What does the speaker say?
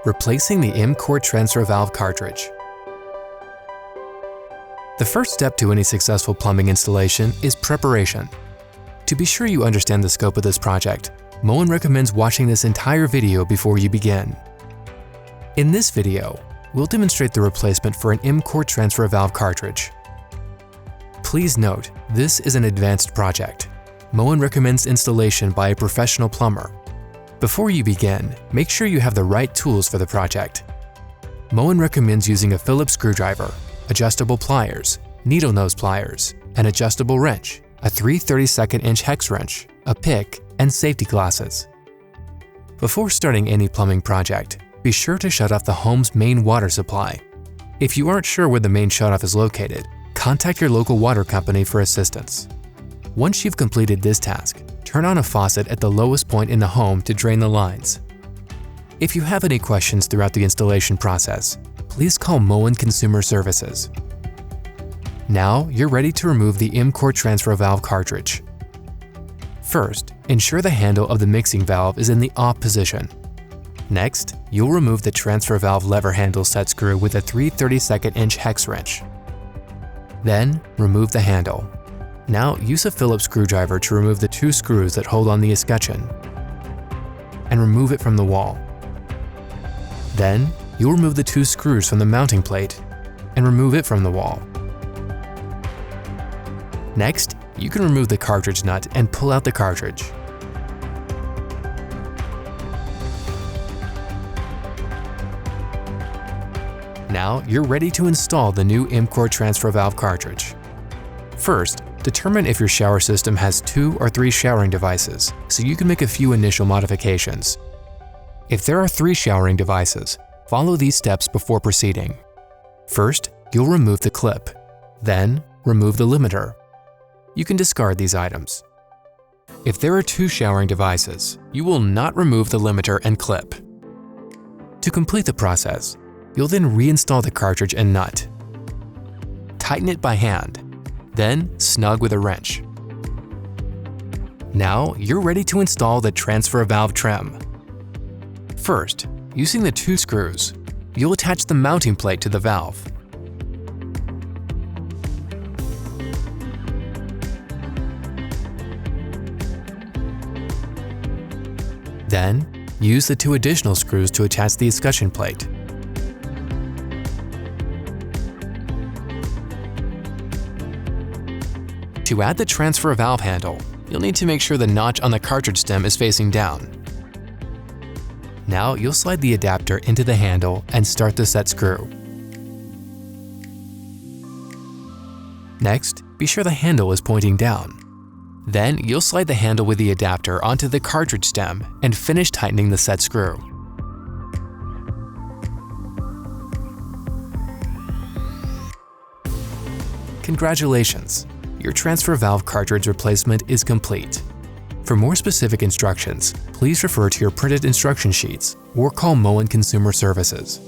Replacing the M-CORE transfer valve cartridge. The first step to any successful plumbing installation is preparation. To be sure you understand the scope of this project, Moen recommends watching this entire video before you begin. In this video, we'll demonstrate the replacement for an M-CORE transfer valve cartridge. Please note, this is an advanced project. Moen recommends installation by a professional plumber. Before you begin, make sure you have the right tools for the project. Moen recommends using a Phillips screwdriver, adjustable pliers, needle nose pliers, an adjustable wrench, a 3/32" hex wrench, a pick, and safety glasses. Before starting any plumbing project, be sure to shut off the home's main water supply. If you aren't sure where the main shutoff is located, contact your local water company for assistance. Once you've completed this task, turn on a faucet at the lowest point in the home to drain the lines. If you have any questions throughout the installation process, please call Moen Consumer Services. Now you're ready to remove the M-CORE transfer valve cartridge. First, ensure the handle of the mixing valve is in the off position. Next, you'll remove the transfer valve lever handle set screw with a 3/32" hex wrench. Then, remove the handle. Now use a Phillips screwdriver to remove the 2 screws that hold on the escutcheon and remove it from the wall. Then, you'll remove the 2 screws from the mounting plate and remove it from the wall. Next, you can remove the cartridge nut and pull out the cartridge. Now you're ready to install the new M-CORE transfer valve cartridge. First, determine if your shower system has 2 or 3 showering devices, so you can make a few initial modifications. If there are 3 showering devices, follow these steps before proceeding. First, you'll remove the clip. Then, remove the limiter. You can discard these items. If there are 2 showering devices, you will not remove the limiter and clip. To complete the process, you'll then reinstall the cartridge and nut. Tighten it by hand. Then snug with a wrench. Now you're ready to install the transfer valve trim. First, using the 2 screws, you'll attach the mounting plate to the valve. Then, use the 2 additional screws to attach the escutcheon plate. To add the transfer valve handle, you'll need to make sure the notch on the cartridge stem is facing down. Now you'll slide the adapter into the handle and start the set screw. Next, be sure the handle is pointing down. Then you'll slide the handle with the adapter onto the cartridge stem and finish tightening the set screw. Congratulations! Your transfer valve cartridge replacement is complete. For more specific instructions, please refer to your printed instruction sheets or call Moen Consumer Services.